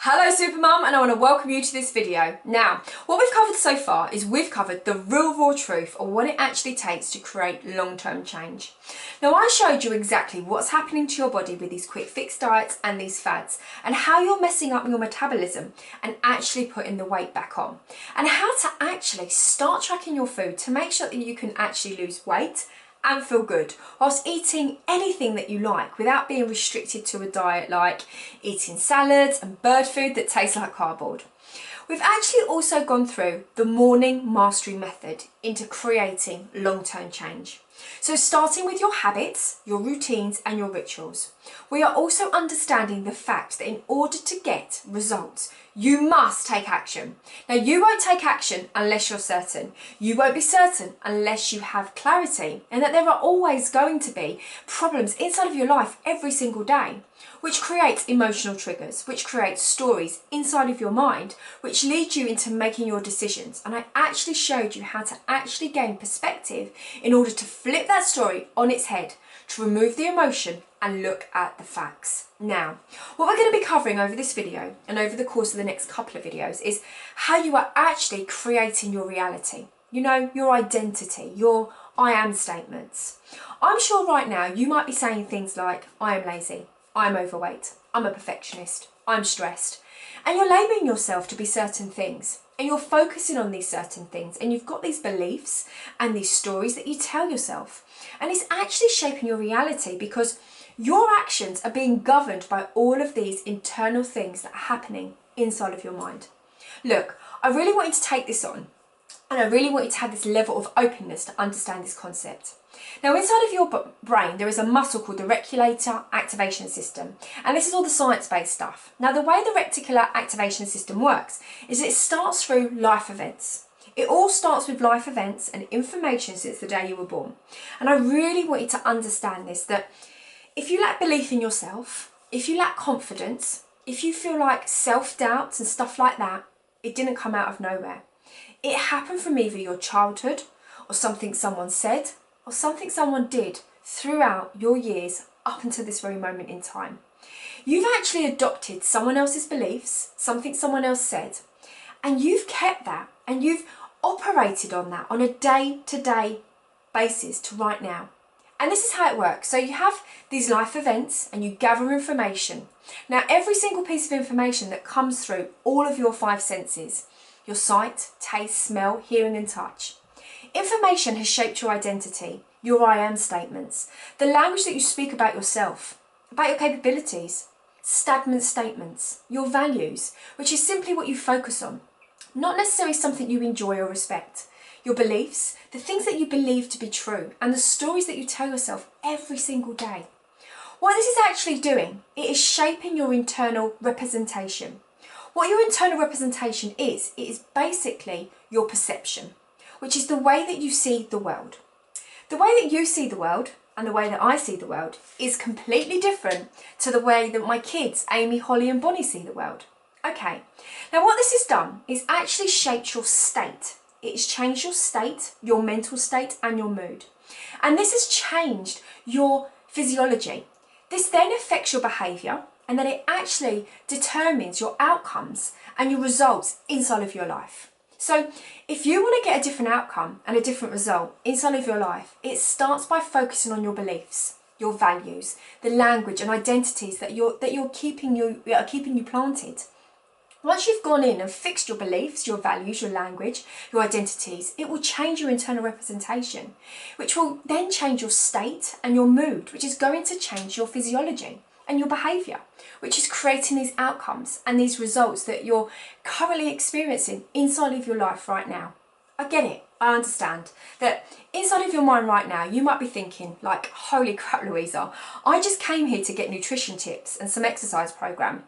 Hello Supermum, and I want to welcome you to this video. Now, what we've covered so far is we've covered the real raw truth of what it actually takes to create long-term change. Now, I showed you exactly what's happening to your body with these quick fix diets and these fads, and how you're messing up your metabolism and actually putting the weight back on, and how to actually start tracking your food to make sure that you can actually lose weight and feel good whilst eating anything that you like without being restricted to a diet like eating salads and bird food that tastes like cardboard. We've actually also gone through the morning mastery method into creating long-term change. So starting with your habits, your routines and your rituals. We are also understanding the fact that in order to get results, you must take action. Now, you won't take action unless you're certain. You won't be certain unless you have clarity, and that there are always going to be problems inside of your life every single day, which creates emotional triggers, which creates stories inside of your mind, which lead you into making your decisions. And I actually showed you how to actually gain perspective in order to flip that story on its head, to remove the emotion and look at the facts. Now, what we're going to be covering over this video and over the course of the next couple of videos is how you are actually creating your reality. You know, your identity, your I am statements. I'm sure right now you might be saying things like, I am lazy, I'm overweight, I'm a perfectionist, I'm stressed. And you're labelling yourself to be certain things. And you're focusing on these certain things. And you've got these beliefs and these stories that you tell yourself. And it's actually shaping your reality because your actions are being governed by all of these internal things that are happening inside of your mind. Look, I really want you to take this on. And I really want you to have this level of openness to understand this concept. Now, inside of your brain, there is a muscle called the reticular activation system. And this is all the science-based stuff. Now, the way the reticular activation system works is it starts through life events. It all starts with life events and information since the day you were born. And I really want you to understand this, that if you lack belief in yourself, if you lack confidence, if you feel like self-doubt and stuff like that, it didn't come out of nowhere. It happened from either your childhood or something someone said or something someone did throughout your years up until this very moment in time. You've actually adopted someone else's beliefs, something someone else said, and you've kept that and you've operated on that on a day-to-day basis to right now. And this is how it works. So you have these life events and you gather information. Now, every single piece of information that comes through all of your five senses, your sight, taste, smell, hearing and touch. Information has shaped your identity, your I am statements, the language that you speak about yourself, about your capabilities, stagnant statements, your values, which is simply what you focus on, not necessarily something you enjoy or respect, your beliefs, the things that you believe to be true, and the stories that you tell yourself every single day. What this is actually doing, it is shaping your internal representation. What your internal representation is, it is basically your perception, which is the way that you see the world. The way that you see the world and the way that I see the world is completely different to the way that my kids, Amy, Holly and Bonnie, see the world. Okay, now what this has done is actually shaped your state. It has changed your state, your mental state and your mood. And this has changed your physiology. This then affects your behaviour, and then it actually determines your outcomes and your results inside of your life. So if you want to get a different outcome and a different result inside of your life, it starts by focusing on your beliefs, your values, the language and identities that are keeping you planted. Once you've gone in and fixed your beliefs, your values, your language, your identities, it will change your internal representation, which will then change your state and your mood, which is going to change your physiology and your behaviour, which is creating these outcomes and these results that you're currently experiencing inside of your life right now. I get it. I understand that inside of your mind right now, you might be thinking like, holy crap, Louisa, I just came here to get nutrition tips and some exercise program.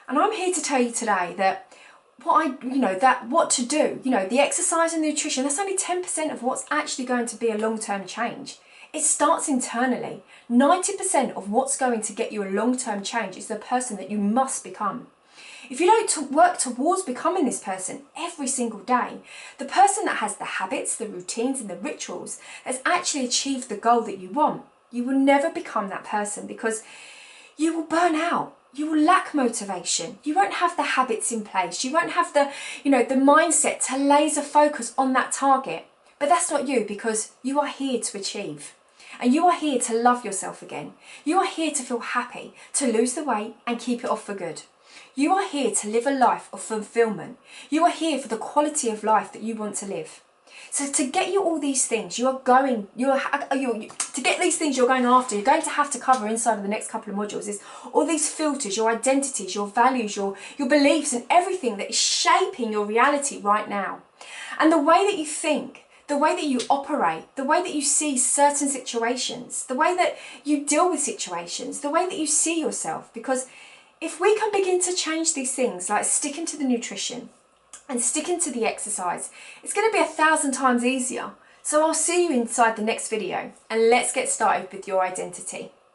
And I'm here to tell you today that what to do, the exercise and nutrition, that's only 10% of what's actually going to be a long-term change. It starts internally. 90% of what's going to get you a long-term change is the person that you must become. If you don't work towards becoming this person every single day, the person that has the habits, the routines and the rituals has actually achieved the goal that you want, you will never become that person because you will burn out. you will lack motivation. You won't have the habits in place. You won't have the, the mindset to laser focus on that target. But that's not you, because you are here to achieve. And you are here to love yourself again. You are here to feel happy, to lose the weight and keep it off for good. You are here to live a life of fulfillment. You are here for the quality of life that you want to live. So to get you all these things, to get these things you're going after, you're going to have to cover inside of the next couple of modules is all these filters, your identities, your values, your beliefs, and everything that is shaping your reality right now. And the way that you think, the way that you operate, the way that you see certain situations, the way that you deal with situations, the way that you see yourself. Because if we can begin to change these things, like sticking to the nutrition and sticking to the exercise, it's going to be 1,000 times easier. So I'll see you inside the next video, and let's get started with your identity.